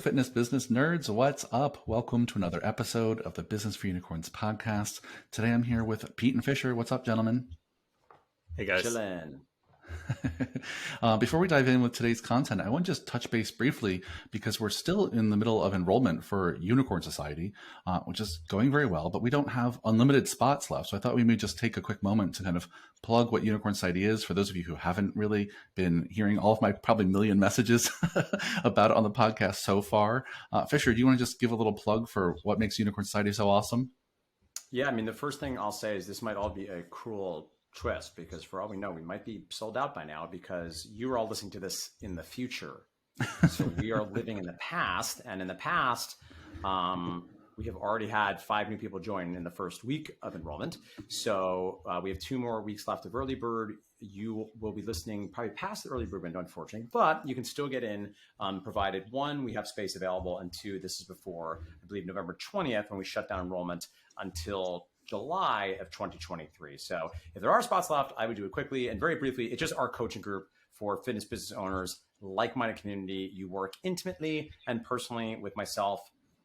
fitness business nerds. What's up? Welcome to another episode of the Business for Unicorns podcast. Today I'm here with Pete and Fisher. What's up, gentlemen? Hey, guys. Chillin'. Before we dive in with today's content, I want to just touch base briefly because we're still in the middle of enrollment for Unicorn Society, which is going very well, but we don't have unlimited spots left. So I thought we may just take a quick moment to kind of plug what Unicorn Society is for those of you who haven't really been hearing all of my probably million messages about it on the podcast so far. Fisher, do you want to just give a little plug for what makes Unicorn Society so awesome? Yeah, I mean, the first thing I'll say is this might all be a cruel twist because for all we know, we might be sold out by now because you are all listening to this in the future. So we are living in the past, and in the past, we have already had 5 new people join in the first week of enrollment. So we have 2 more weeks left of early bird. You will be listening probably past the early bird window, unfortunately, but you can still get in provided 1, we have space available, and 2, this is before, I believe, November 20th when we shut down enrollment until July of 2023. So if there are spots left, I would do it quickly and very briefly. It's just our coaching group for fitness business owners, like-minded community. You work intimately and personally with myself,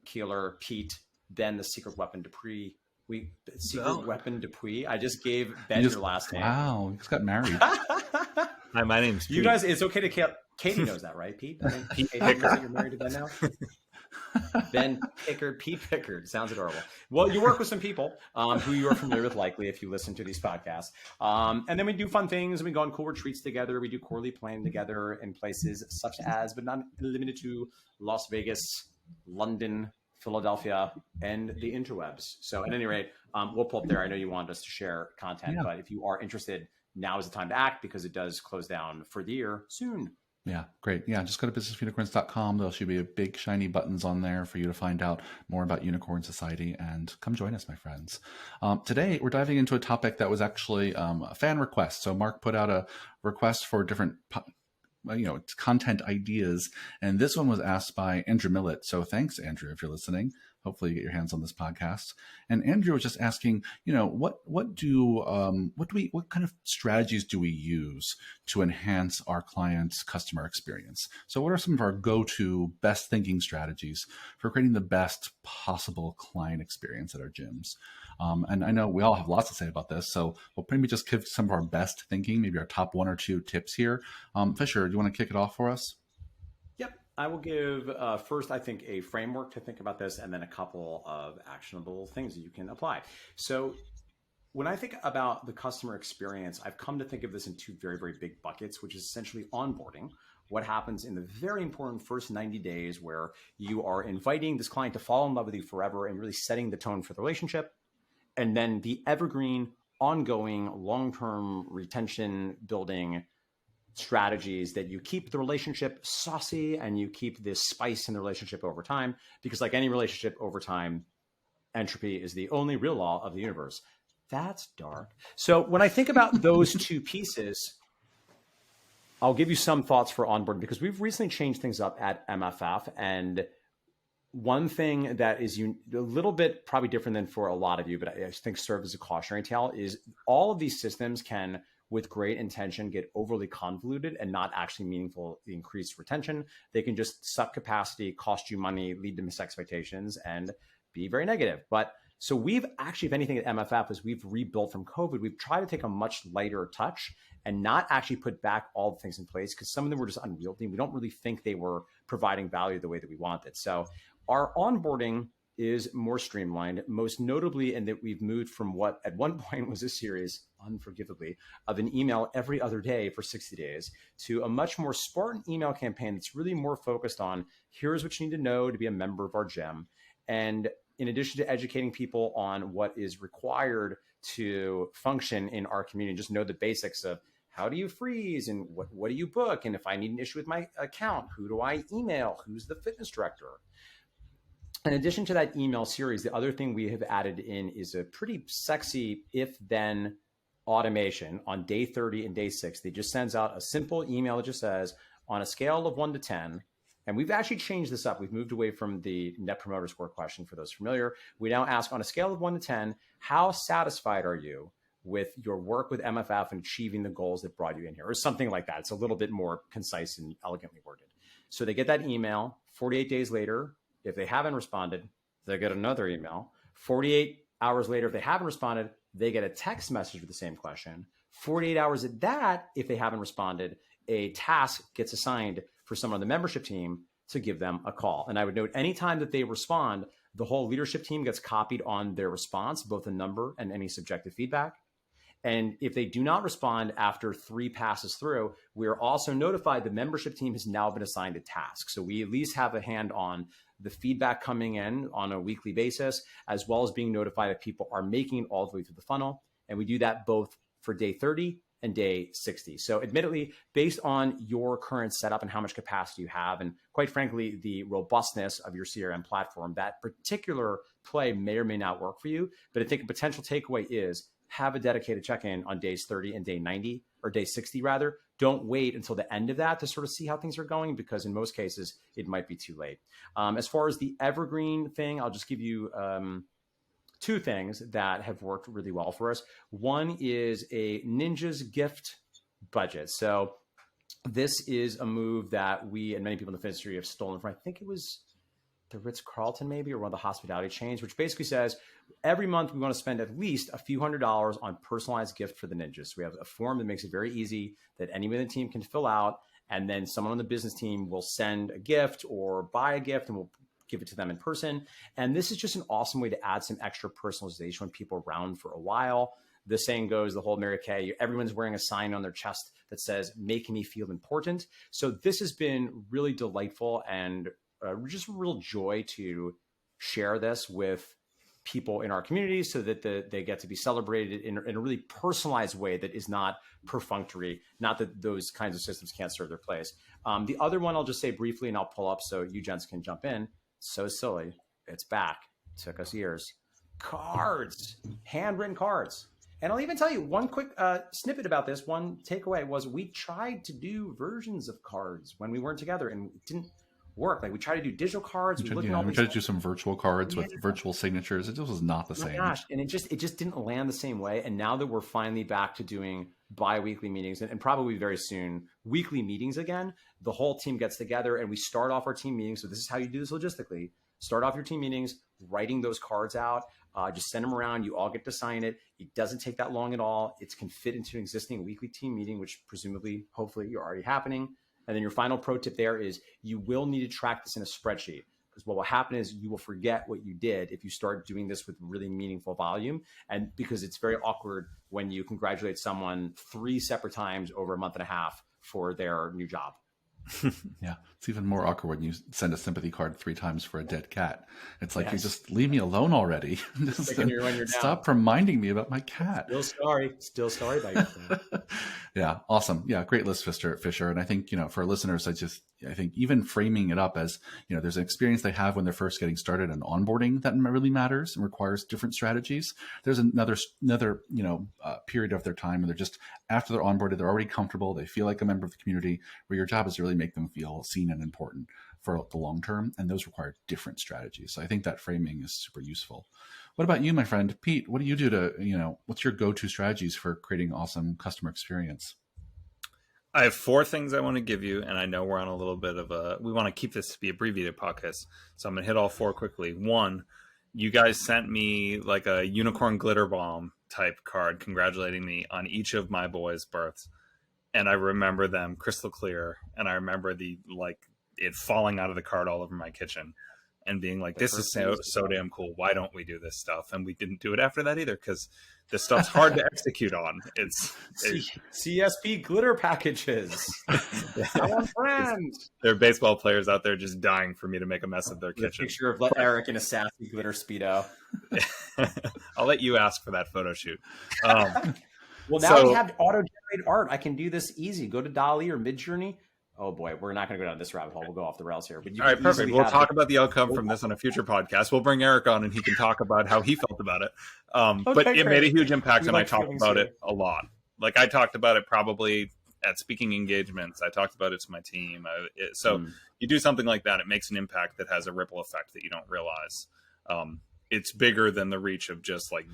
Keeler, Pete, Ben, the Secret Weapon Dupree. Weapon Dupuy. I just gave Ben your last name. Wow, you just got married. Hi, my name's Pete. You guys, it's okay to Katie knows that, right, Pete? I think Katie knows that you're married to Ben now. Ben Pickard, Pete Pickard. Sounds adorable. Well, you work with some people who you are familiar with, likely, if you listen to these podcasts. And then we do fun things. We go on cool retreats together. We do quarterly planning together in places such as, but not limited to, Las Vegas, London, Philadelphia, and the interwebs. So at any rate, we'll pull up there. I know you want us to share content, but if you are interested, now is the time to act because it does close down for the year soon. Yeah, great. Yeah, just go to businessforunicorns.com. There should be a big shiny buttons on there for you to find out more about Unicorn Society and come join us, my friends. Today, we're diving into a topic that was actually a fan request. So Mark put out a request for different content ideas, and this one was asked by Andrew Millett. So thanks, Andrew, if you're listening. Hopefully you get your hands on this podcast. And Andrew was just asking, what kind of strategies do we use to enhance our clients' customer experience? So what are some of our go-to best thinking strategies for creating the best possible client experience at our gyms? And I know we all have lots to say about this, so we'll probably just give some of our best thinking, maybe our top 1 or 2 tips here. Fisher, do you want to kick it off for us? I will give first, I think, a framework to think about this, and then a couple of actionable things that you can apply. So when I think about the customer experience, I've come to think of this in 2 very, very big buckets, which is essentially onboarding. What happens in the very important first 90 days where you are inviting this client to fall in love with you forever and really setting the tone for the relationship. And then the evergreen, ongoing, long-term retention building strategies that you keep the relationship saucy and you keep this spice in the relationship over time, because like any relationship over time, entropy is the only real law of the universe. That's dark. So when I think about those 2 pieces, I'll give you some thoughts for onboarding because we've recently changed things up at MFF. And one thing that is a little bit probably different than for a lot of you, but I think serves as a cautionary tale, is all of these systems can, with great intention, get overly convoluted and not actually meaningful increased retention. They can just suck capacity, cost you money, lead to missed expectations, and be very negative. But so we've actually, if anything at MFF, as we've rebuilt from COVID, we've tried to take a much lighter touch and not actually put back all the things in place because some of them were just unwieldy. We don't really think they were providing value the way that we wanted. So our onboarding is more streamlined, most notably in that we've moved from what at one point was a series, unforgivably, of an email every other day for 60 days to a much more Spartan email campaign that's really more focused on here's what you need to know to be a member of our gym. And in addition to educating people on what is required to function in our community, just know the basics of how do you freeze and what do you book? And if I need an issue with my account, who do I email? Who's the fitness director? In addition to that email series, the other thing we have added in is a pretty sexy if-then automation on day 30 and day 60. It just sends out a simple email that just says, on a scale of 1 to 10, and we've actually changed this up. We've moved away from the Net Promoter Score question for those familiar. We now ask, on a scale of 1 to 10, how satisfied are you with your work with MFF and achieving the goals that brought you in here, or something like that. It's a little bit more concise and elegantly worded. So they get that email 48 days later, if they haven't responded, they get another email. 48 hours later, if they haven't responded, they get a text message with the same question. 48 hours at that, if they haven't responded, a task gets assigned for someone on the membership team to give them a call. And I would note anytime that they respond, the whole leadership team gets copied on their response, both the number and any subjective feedback. And if they do not respond after 3 passes through, we're also notified the membership team has now been assigned a task. So we at least have a hand on the feedback coming in on a weekly basis, as well as being notified that people are making it all the way through the funnel. And we do that both for day 30 and day 60. So admittedly, based on your current setup and how much capacity you have, and quite frankly, the robustness of your CRM platform, that particular play may or may not work for you. But I think a potential takeaway is have a dedicated check-in on days 30 and day 90, or day 60 rather. Don't wait until the end of that to sort of see how things are going, because in most cases, it might be too late. As far as the evergreen thing, I'll just give you 2 things that have worked really well for us. One is a Ninja's gift budget. So this is a move that we and many people in the industry have stolen from, I think it was the Ritz-Carlton maybe, or one of the hospitality chains, which basically says every month we want to spend at least a few $100s on personalized gift for the ninjas. So we have a form that makes it very easy that anyone in the team can fill out. And then someone on the business team will send a gift or buy a gift, and we'll give it to them in person. And this is just an awesome way to add some extra personalization when people are around for a while. The saying goes, the whole Mary Kay, everyone's wearing a sign on their chest that says, "Make me feel important." So this has been really delightful, and just a real joy to share this with people in our community so that they get to be celebrated in a really personalized way that is not perfunctory. Not that those kinds of systems can't serve their place. The other one I'll just say briefly, and I'll pull up so you gents can jump in. So silly. It's back. Took us years. Cards. Handwritten cards. And I'll even tell you one quick snippet about this. One takeaway was we tried to do versions of cards when we weren't together, and it didn't work. Like we tried to do digital cards. We tried to do some virtual cards with virtual signatures. It just was not the same. Gosh, and it just didn't land the same way. And now that we're finally back to doing bi-weekly meetings and probably very soon weekly meetings again, the whole team gets together and we start off our team meetings. So this is how you do this logistically. Start off your team meetings, writing those cards out. Just send them around. You all get to sign it. It doesn't take that long at all. It can fit into an existing weekly team meeting, which presumably, hopefully, you're already happening. And then your final pro tip there is you will need to track this in a spreadsheet, because what will happen is you will forget what you did if you start doing this with really meaningful volume. And because it's very awkward when you congratulate someone 3 separate times over a month and a half for their new job. Yeah, it's even more awkward when you send a sympathy card 3 times for a dead cat. It's like, you just leave me alone already. Just when you're stop reminding me about my cat. Still sorry about your thing. Yeah, awesome. Yeah, great list, Fisher. And I think, for our listeners, I think even framing it up as, there's an experience they have when they're first getting started and onboarding that really matters and requires different strategies. There's another period of their time where they're just, after they're onboarded, they're already comfortable. They feel like a member of the community, where your job is to really make them feel seen and important for the long term. And those require different strategies. So I think that framing is super useful. What about you, my friend Pete? What do you do to, what's your go-to strategies for creating awesome customer experience? I have 4 things I want to give you, and I know we're on a little bit of we want to keep this to be abbreviated podcast, so I'm going to hit all 4 quickly. 1, you guys sent me like a unicorn glitter bomb type card congratulating me on each of my boys' births, and I remember them crystal clear, and I remember it falling out of the card all over my kitchen. And being like, this is so damn cool. Why don't we do this stuff? And we didn't do it after that either, because this stuff's hard to execute on. It's CSP glitter packages. I want friends. There are baseball players out there just dying for me to make a mess of their With kitchen. A picture of Eric in a sassy glitter Speedo. I'll let you ask for that photo shoot. Well, now we have auto-generated art. I can do this easy. Go to DALL-E or Midjourney. Oh boy, we're not going to go down this rabbit hole. We'll go off the rails here. But all right, perfect. We'll talk about the outcome from this on a future podcast. We'll bring Eric on and he can talk about how he felt about it. But it made a huge impact, and I talked about it a lot. Like I talked about it probably at speaking engagements. I talked about it to my team. You do something like that, it makes an impact that has a ripple effect that you don't realize. It's bigger than the reach of just like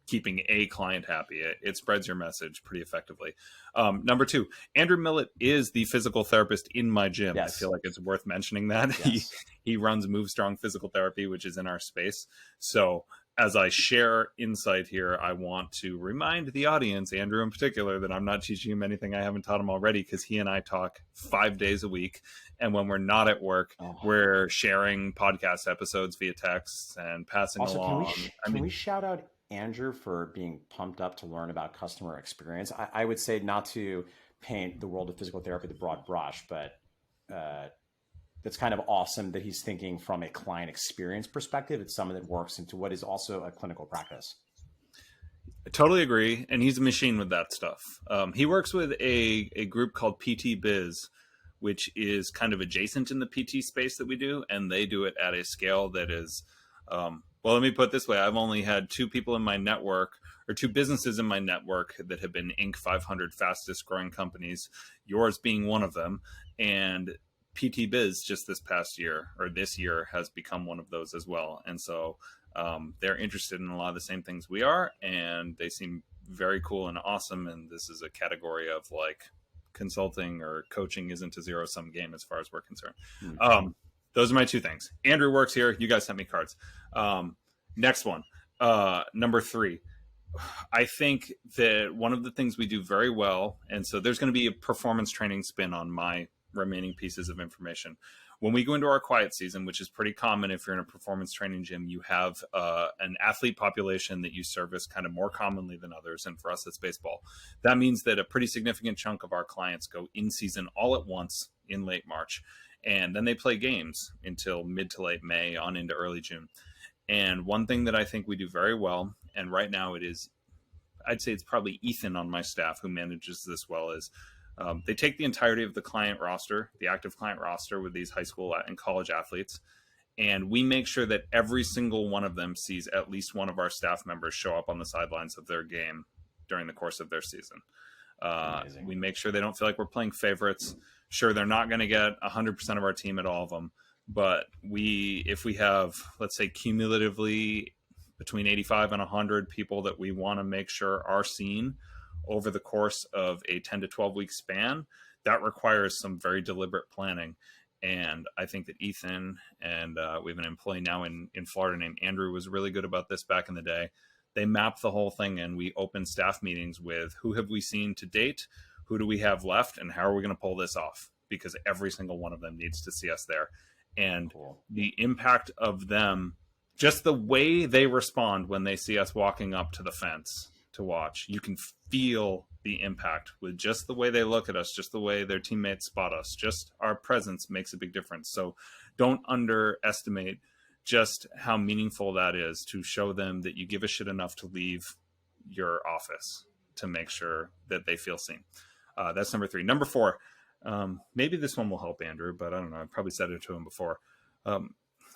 keeping a client happy. It spreads your message pretty effectively. Number 2, Andrew Millett is the physical therapist in my gym. Yes. I feel like it's worth mentioning that. Yes. He runs Move Strong Physical Therapy, which is in our space. So as I share insight here, I want to remind the audience, Andrew in particular, that I'm not teaching him anything I haven't taught him already, because he and I talk 5 days a week. And when we're not at work, we're sharing podcast episodes via text and passing Also, along. Can we shout out Andrew for being pumped up to learn about customer experience? I would say not to paint the world of physical therapy with a broad brush, but it's kind of awesome that he's thinking from a client experience perspective. It's someone that works into what is also a clinical practice. I totally agree. And he's a machine with that stuff. He works with a group called PT Biz, which is kind of adjacent in the PT space that we do. And they do it at a scale that is, well, let me put it this way. I've only had 2 people in my network, or 2 businesses in my network, that have been Inc. 500 fastest growing companies, yours being one of them. And PT Biz just this past year, or this year, has become one of those as well. And so they're interested in a lot of the same things we are, and they seem very cool and awesome. And this is a category of like consulting or coaching isn't a zero-sum game as far as we're concerned. Mm-hmm. Those are my 2 things. Andrew works here. You guys sent me cards. Next one, number 3. I think that one of the things we do very well, and so there's going to be a performance training spin on my remaining pieces of information. When we go into our quiet season, which is pretty common if you're in a performance training gym, you have an athlete population that you service kind of more commonly than others. And for us, it's baseball. That means that a pretty significant chunk of our clients go in season all at once in late March. And then they play games until mid to late May on into early June. And one thing that I think we do very well, and right now I'd say it's probably Ethan on my staff who manages this well, is they take the entirety of the client roster, the active client roster with these high school and college athletes, and we make sure that every single one of them sees at least one of our staff members show up on the sidelines of their game during the course of their season. We make sure they don't feel like we're playing favorites. Sure, they're not going to get 100% of our team at all of them, but if we have, let's say, cumulatively between 85 and 100 people that we want to make sure are seen over the course of a 10 to 12 week span, that requires some very deliberate planning. And I think that Ethan and we have an employee now in Florida named Andrew was really good about this back in the day. They map the whole thing, and we open staff meetings with who have we seen to date, who do we have left, and how are we going to pull this off? Because every single one of them needs to see us there. And the impact of them, just the way they respond when they see us walking up to the fence to watch, you can feel the impact with just the way they look at us, just the way their teammates spot us, just our presence makes a big difference. So don't underestimate just how meaningful that is to show them that you give a shit enough to leave your office to make sure that they feel seen. That's number 3. Number 4, maybe this one will help Andrew, but I don't know. I've probably said it to him before.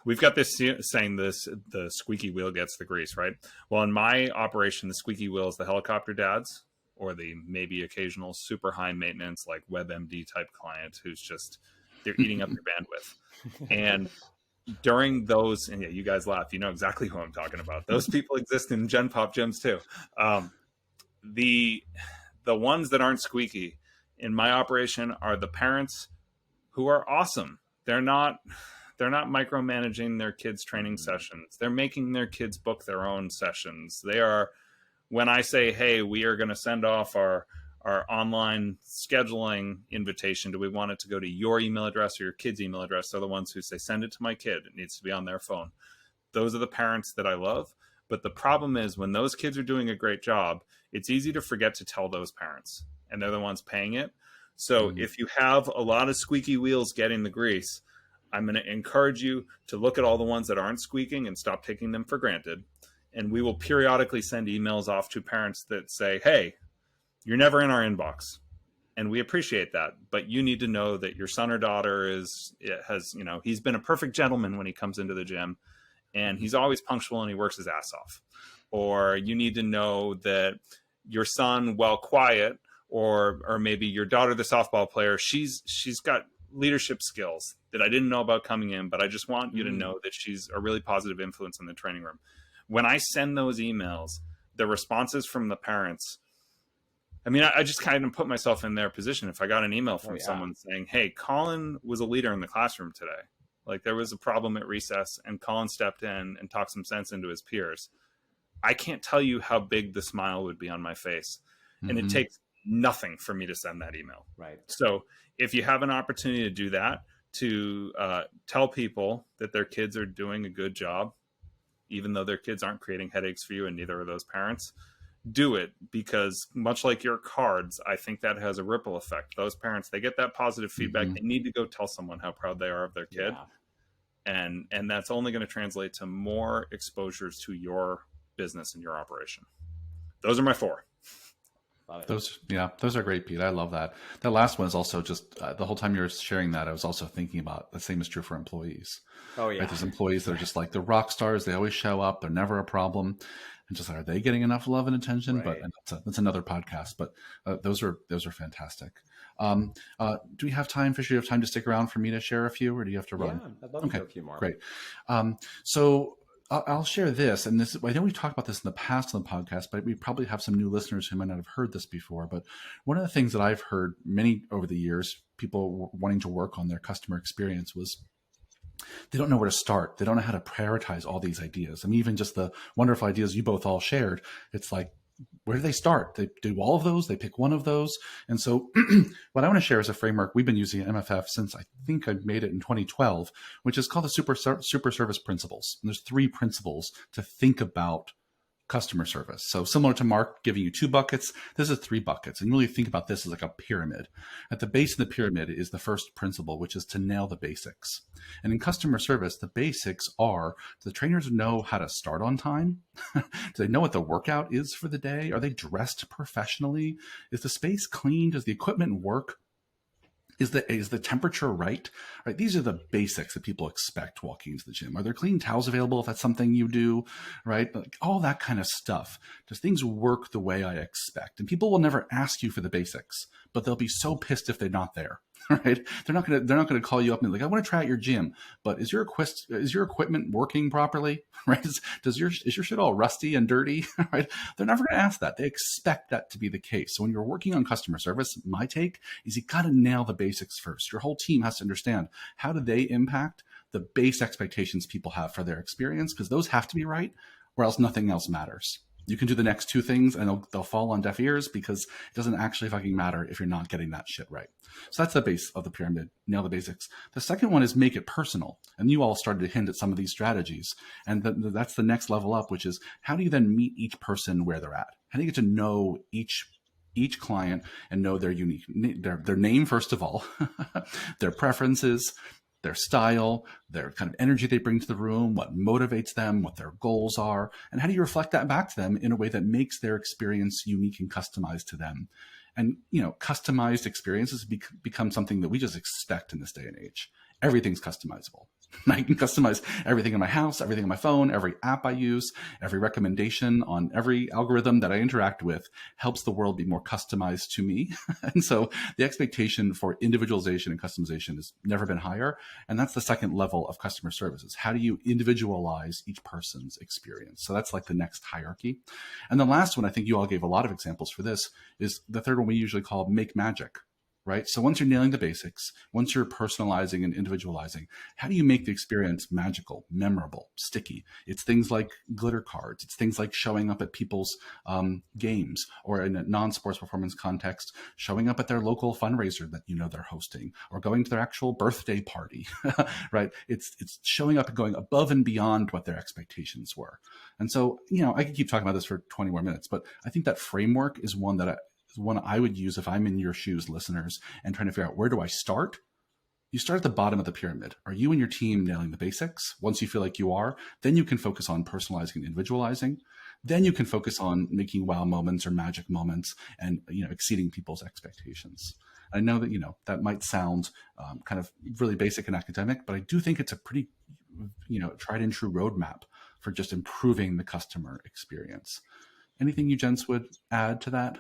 We've got this saying, the squeaky wheel gets the grease, right? Well, in my operation, the squeaky wheel is the helicopter dads, or the maybe occasional super high maintenance, like WebMD type client who's just, they're eating up your bandwidth. And during those, and yeah, you guys laugh, you know exactly who I'm talking about. Those people exist in Gen Pop gyms too. The ones that aren't squeaky in my operation are the parents who are awesome. They're not micromanaging their kids' training sessions. They're making their kids book their own sessions. They are, when I say, hey, we are going to send off our online scheduling invitation, do we want it to go to your email address or your kid's email address? They're the ones who say, send it to my kid. It needs to be on their phone. Those are the parents that I love. But the problem is when those kids are doing a great job, it's easy to forget to tell those parents, and they're the ones paying it. So if you have a lot of squeaky wheels getting the grease, I'm going to encourage you to look at all the ones that aren't squeaking and stop taking them for granted. And we will periodically send emails off to parents that say, hey, you're never in our inbox. And we appreciate that. But you need to know that your son or daughter he's been a perfect gentleman when he comes into the gym, and he's always punctual and he works his ass off. Or you need to know that your son, while quiet, or maybe your daughter, the softball player, she's got leadership skills that I didn't know about coming in, but I just want you to know that she's a really positive influence in the training room. When I send those emails, the responses from the parents. I mean, I just kind of put myself in their position. If I got an email from someone saying, hey, Colin was a leader in the classroom today. Like there was a problem at recess and Colin stepped in and talked some sense into his peers. I can't tell you how big the smile would be on my face. Mm-hmm. And it takes nothing for me to send that email. Right. So if you have an opportunity to do that, to tell people that their kids are doing a good job, even though their kids aren't creating headaches for you and neither are those parents, do it, because much like your cards, I think that has a ripple effect. Those parents, they get that positive feedback. Mm-hmm. They need to go tell someone how proud they are of their kid. Yeah. And that's only going to translate to more exposures to your business and your operation. Those are my 4. Those are great, Pete. I love that. That last one is also just the whole time you were sharing that, I was also thinking about the same is true for employees. Oh yeah. Right? There's employees that are just like the rock stars. They always show up. They're never a problem. And just are they getting enough love and attention? Right. But that's another podcast. But those are fantastic. Do we have time, Fisher? Do you have time to stick around for me to share a few, or do you have to run? Yeah, I'd love to do a few more. Great. So I'll share this, and this. I know we've talked about this in the past on the podcast, but we probably have some new listeners who might not have heard this before. But one of the things that I've heard many over the years, people wanting to work on their customer experience, was they don't know where to start. They don't know how to prioritize all these ideas. I mean, even just the wonderful ideas you both all shared, it's like, where do they start? They do all of those. They pick one of those. And so what I want to share is a framework we've been using at MFF since I think I made it in 2012, which is called the super service principles. And there's 3 principles to think about customer service. So similar to Mark giving you 2 buckets, this is 3 buckets. And really think about this as like a pyramid. At the base of the pyramid is the first principle, which is to nail the basics. And in customer service, the basics are, do the trainers know how to start on time? Do they know what the workout is for the day? Are they dressed professionally? Is the space clean? Does the equipment work? Is the temperature right? Right? These are the basics that people expect walking into the gym. Are there clean towels available if that's something you do? Right? Like all that kind of stuff. Does things work the way I expect? And people will never ask you for the basics, but they'll be so pissed if they're not there. Right? They're not gonna call you up and be like, I want to try out your gym, but is your equipment working properly? Right? Is your shit all rusty and dirty? Right? They're never gonna ask that. They expect that to be the case. So when you're working on customer service, my take is you got to nail the basics first. Your whole team has to understand, how do they impact the base expectations people have for their experience, because those have to be right, or else nothing else matters. You can do the next 2 things and they'll fall on deaf ears, because it doesn't actually fucking matter if you're not getting that shit right. So that's the base of the pyramid, nail the basics. The second one is make it personal. And you all started to hint at some of these strategies. And that's the next level up, which is, how do you then meet each person where they're at? How do you get to know each client and know their unique, their name, first of all, their preferences, their style, their kind of energy they bring to the room, what motivates them, what their goals are, and how do you reflect that back to them in a way that makes their experience unique and customized to them? And, customized experiences become something that we just expect in this day and age. Everything's customizable. I can customize everything in my house, everything on my phone, every app I use, every recommendation on every algorithm that I interact with helps the world be more customized to me. And so the expectation for individualization and customization has never been higher. And that's the second level of customer services. How do you individualize each person's experience? So that's like the next hierarchy. And the last one, I think you all gave a lot of examples for this, is the third one we usually call make magic. Right? So once you're nailing the basics, once you're personalizing and individualizing, how do you make the experience magical, memorable, sticky? It's things like glitter cards. It's things like showing up at people's games, or in a non-sports performance context, showing up at their local fundraiser that they're hosting, or going to their actual birthday party, right? It's showing up and going above and beyond what their expectations were. And so, I could keep talking about this for 20 more minutes, but I think that framework is one I would use if I'm in your shoes, listeners, and trying to figure out, where do I start? You start at the bottom of the pyramid. Are you and your team nailing the basics? Once you feel like you are, then you can focus on personalizing and individualizing. Then you can focus on making wow moments or magic moments and, exceeding people's expectations. I know that, that might sound kind of really basic and academic, but I do think it's a pretty, tried and true roadmap for just improving the customer experience. Anything you gents would add to that?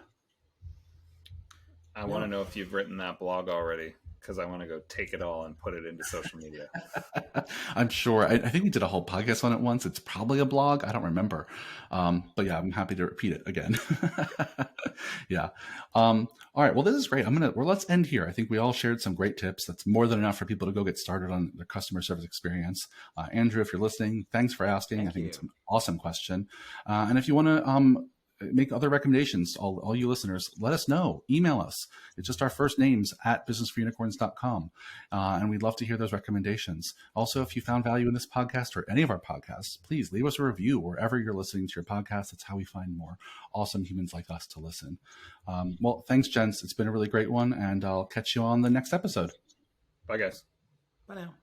I want to know if you've written that blog already. because I want to go take it all and put it into social media. I'm sure. I think we did a whole podcast on it once. It's probably a blog. I don't remember. But yeah, I'm happy to repeat it again. Yeah. All right. Well, this is great. Let's end here. I think we all shared some great tips. That's more than enough for people to go get started on their customer service experience. Andrew, if you're listening, thanks for asking. I think it's an awesome question. And if you want to make other recommendations, all you listeners, let us know. Email us. It's just our first names at businessforunicorns.com. And we'd love to hear those recommendations. Also, if you found value in this podcast or any of our podcasts, please leave us a review wherever you're listening to your podcast. That's how we find more awesome humans like us to listen. Well, thanks, gents. It's been a really great one, and I'll catch you on the next episode. Bye, guys. Bye now.